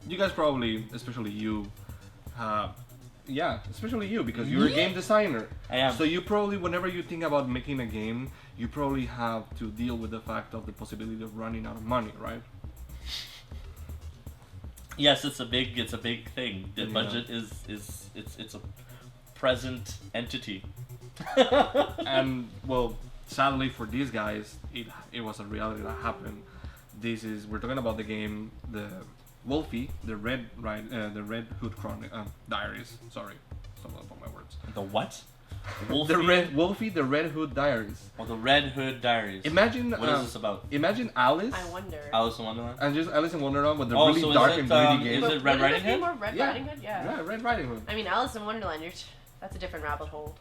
You guys probably, especially you, especially you, because you're a game designer. I am. So you probably, whenever you think about making a game, you probably have to deal with the fact of the possibility of running out of money, right? Yes, it's a big thing. The Yeah. budget is it's a present entity. And well, sadly for these guys, it was a reality that happened. We're talking about the game, the Wolfie, the Red Hood Diaries. Sorry, stumbled upon my words. The what? Wolfie? The Red Hood Diaries. Oh, the Red Hood Diaries. Imagine What is this about? Imagine Alice. I wonder. Alice in Wonderland. And just Alice in Wonderland with the Oh, really so dark is it, and gritty game. is it Red Riding Hood? Or Red Yeah. Riding Hood? Yeah. Yeah, Red Riding Hood. I mean, Alice in Wonderland. That's a different rabbit hole.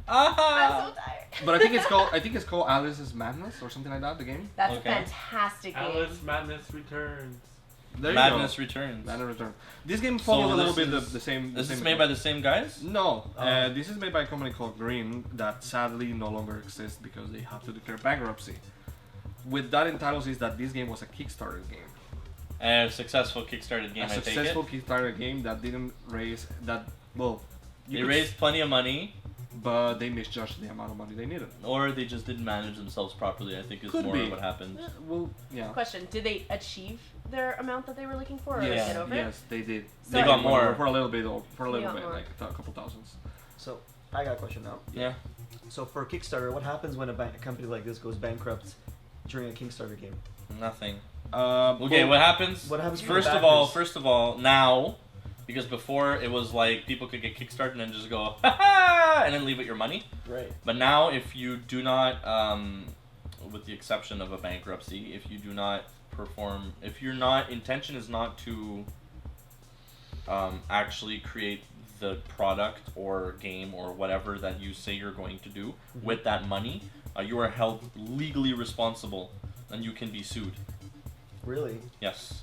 Ah! I'm so tired. But I think it's called Alice's Madness or something like that. The game. That's Okay. a fantastic game. Alice Madness Returns. There you Madness go. Returns. Madness Return. This game follows So a little this bit is- the same. Is the this same made by the same guys? No, this is made by a company called Green that sadly no longer exists because they have to declare bankruptcy. With that entitles is that this game was a Kickstarter game. A successful Kickstarter game, A I take successful it. Kickstarter game that didn't raise that well. you They could raised plenty of money, but they misjudged the amount of money they needed. or they just didn't manage themselves properly. I think is Could more be. what happened. Well, yeah. Question: did they achieve their amount that they were looking for, or Yeah. get over it? Yes, they did. They got more. For a little bit, got more. like a couple thousands. So I got a question now. Yeah. So for Kickstarter, what happens when a company like this goes bankrupt during a Kickstarter game? Nothing. well, Okay, what happens? What happens to the First backers? of all, now, because before it was like people could get Kickstarted and then just go, ha ha, and then leave with your money. Right. But now, if you do not, with the exception of a bankruptcy, if you do not perform, if your intention is not to actually create the product or game or whatever that you say you're going to do with that money, you are held legally responsible and you can be sued. Really? Yes.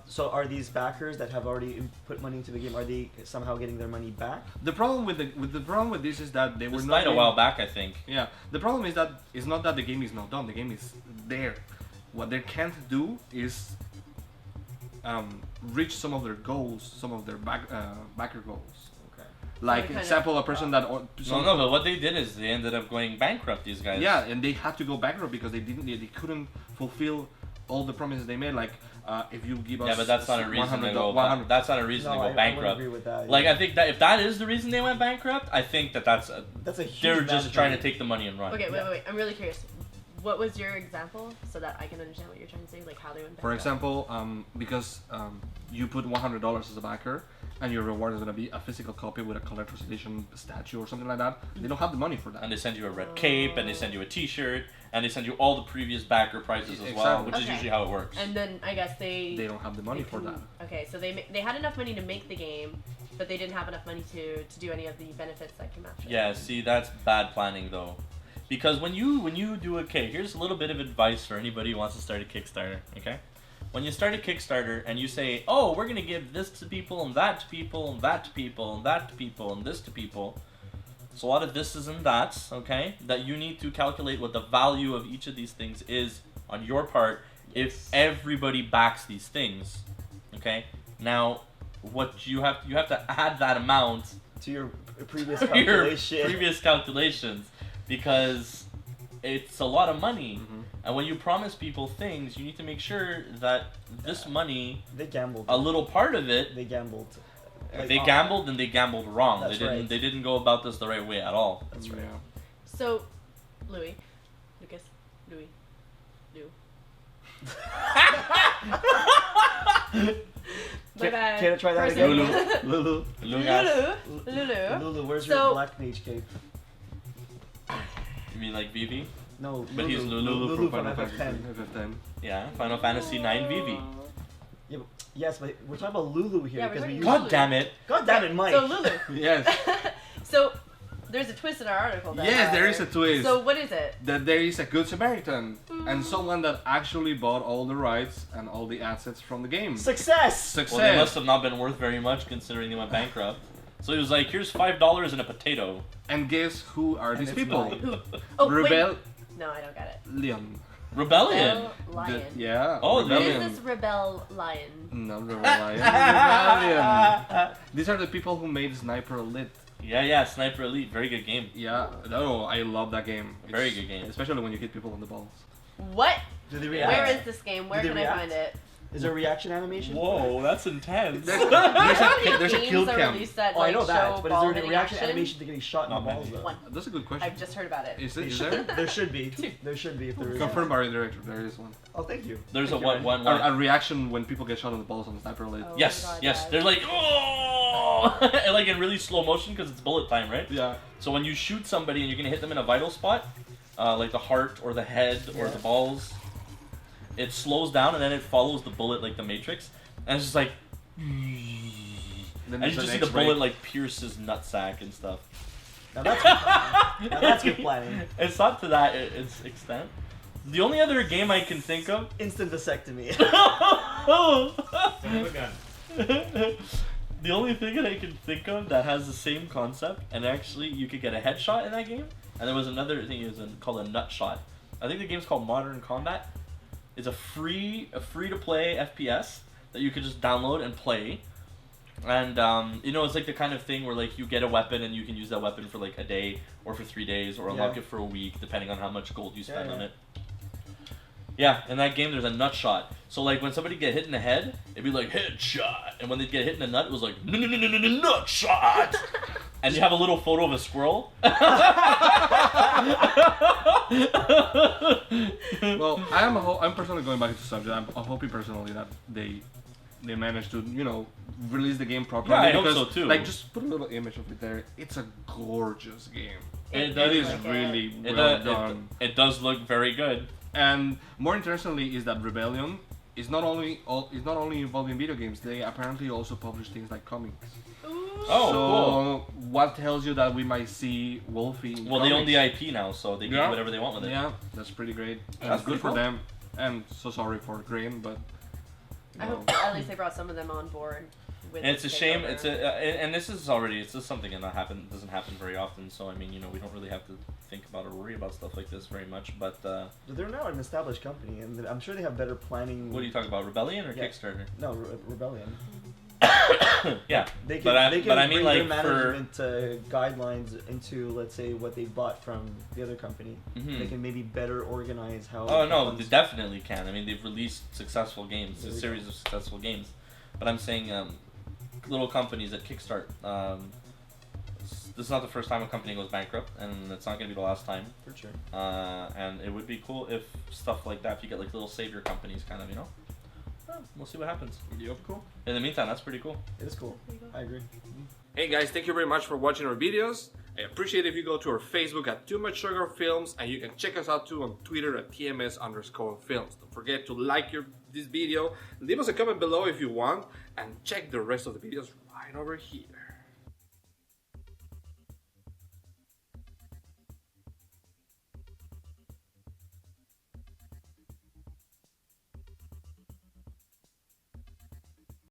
So are these backers that have already put money into the game? Are they somehow getting their money back? The problem with this is that they were This not died a while back, I think. Yeah, the problem is that it's not that the game is not done. The game is there. What they can't do is reach some of their goals, some of their backer goals. Okay. Like, kind of- example, a person that No, but what they did is they ended up going bankrupt. These guys. yeah, and they had to go bankrupt because they couldn't fulfill all the promises they made. Like, if you give us Yeah, but that's not a reason to go. 100 That's not a reason to No, go I wouldn't bankrupt. agree with that. Like yeah. I think that if that is the reason they went bankrupt, I think that's That's a huge they're just mandatory- trying to take the money and run. Okay, wait. I'm really curious. What was your example so that I can understand what you're trying to say, like how they went back? For example, because you put $100 as a backer, and your reward is gonna be a physical copy with a collector's edition statue or something like that. They don't have the money for that. And they send you a red cape, and they send you a T-shirt, and they send you all the previous backer prices as well, Exactly. which is Okay. usually how it works. And then I guess they They don't have the money for that. Okay, so they had enough money to make the game, but they didn't have enough money to do any of the benefits that came after. Yeah, see, that's bad planning though, because when you do here's a little bit of advice for anybody who wants to start a Kickstarter. Okay, when you start a Kickstarter and you say, oh, we're gonna give this to people and that to people and that to people and that to people and this to people. It's a lot of thises and that's, okay, that you need to calculate what the value of each of these things is on your part if everybody backs these things, okay? Now, what you have to add that amount to your previous to your calculation. previous calculations because it's a lot of money. Mhm. And when you promise people things, you need to make sure that this money, They gambled. a little part of it, They gambled. if they gambled, then they gambled wrong. That's They didn't. right. They didn't go about this the right way at all. That's right. Yeah. So, Louis, Lucas, Louis, Lou. My bad. Can I try that Person. again? Lulu. Lucas, Lulu. Lulu, where's So- your black mage cape? you mean like Vivi? No, But he's Lulu Lulu from from Final FF10. Fantasy 10. Yeah, Final Fantasy 9 Vivi. Yeah, but, yes, but we're talking about Lulu here Yeah, we're because we talking use. Lulu. God damn it! God damn it, Mike. So Lulu. Yes. So, there's a twist in our article. That Yes, there is a twist. So what is it? That there is a good Samaritan and someone that actually bought all the rights and all the assets from the game. Success. Success. Well, they must have not been worth very much considering they went bankrupt. So he was like, "Here's $5 and a potato." And guess who are And these it's people? mine. Who? Oh, Rebel wait. No, I don't get it. Leon. Rebellion. Rebel Lion. Yeah. Oh, Who Rebellion. is this Rebel Lion? No, Rebellion. Rebellion. These are the people who made Sniper Elite. Yeah, Sniper Elite, very good game. Yeah. No, I love that game. Very good game. Especially when you hit people on the balls. What? Do they Yeah. react? Where is this game? Where Do can they I react? find it? Is there a reaction animation? Whoa, that's intense. There's You know how many there's a games kill are cam. released that Oh, I like, know show that, but is ball there a hitting reaction action? animation to getting shot in the Not balls many. though? One. That's a good question. I've just heard about it. Is They it? Is should- there? There should be. There should be if there is. Confirmed by the director. There is one. Oh, thank you. There's Thank a you, one. man. A reaction when people get shot on the balls on Sniper Elite. Oh. Yes, my God, yes. guys. They're like, oh, and like in really slow motion because it's bullet time, right? Yeah. So when you shoot somebody and you're gonna hit them in a vital spot, like the heart or the head or Yeah. the balls, it slows down and then it follows the bullet like the Matrix, and it's just like, Then and you there's just an see the X-ray. bullet like pierce his nutsack and stuff. Now that's good planning. Now that's good planning. It's not to that its extent. The only other game I can think of. Instant vasectomy. The only thing that I can think of that has the same concept, and actually you could get a headshot in that game, and there was another thing called a nut shot. I think the game's called Modern Combat. It's a free to play FPS that you could just download and play. And it's like the kind of thing where like you get a weapon and you can use that weapon for like a day or for 3 days or unlock Yeah. it for a week depending on how much gold you spend Yeah, on yeah. it. Yeah, in that game there's a nut shot. So like when somebody get hit in the head, it'd be like headshot, and when they get hit in the nut, it was like nut shot. And you have a little photo of a squirrel. Well, I'm personally going back to the subject. I'm hoping personally that they managed to release the game properly. Yeah, I hope because, so, too. Like, just put a little image of it there. It's a gorgeous game. It It is like really It, well done. it does look very good. And more interestingly is that Rebellion is not only involved in video games. They apparently also publish things like comics. Oh, so cool. what tells you that we might see Wolfie in Well, they own the comics? IP now, so they can Yeah. do whatever they want with it. Yeah, that's pretty great. And That's it's good pretty for cool. them. And so sorry for Green, but I hope at least they brought some of them on board. With And it's a this shame. takeover. And this is just something that doesn't happen very often. So I mean, we don't really have to think about or worry about stuff like this very much. But But they're now an established company, and I'm sure they have better planning. what are you talking about? Rebellion or Yeah. Kickstarter? No, Rebellion. Yeah, They can, but I they can mean bring like their for management guidelines into, let's say, what they bought from the other company. Mhm. They can maybe better organize how. Oh it no, comes- they definitely can. I mean, they've released successful games, There a we series go. of successful games. But I'm saying, little companies that kickstart. This is not the first time a company goes bankrupt, and it's not going to be the last time. For sure. And it would be cool if stuff like that, if you get like little savior companies, kind of, we'll see what happens. yep, cool. In the meantime, that's pretty cool. It is cool. I agree. Hey guys, thank you very much for watching our videos. I appreciate if you go to our Facebook at Too Much Sugar Films, and you can check us out too on Twitter at TMS_films. Don't forget to like this video, leave us a comment below if you want, and check the rest of the videos right over here.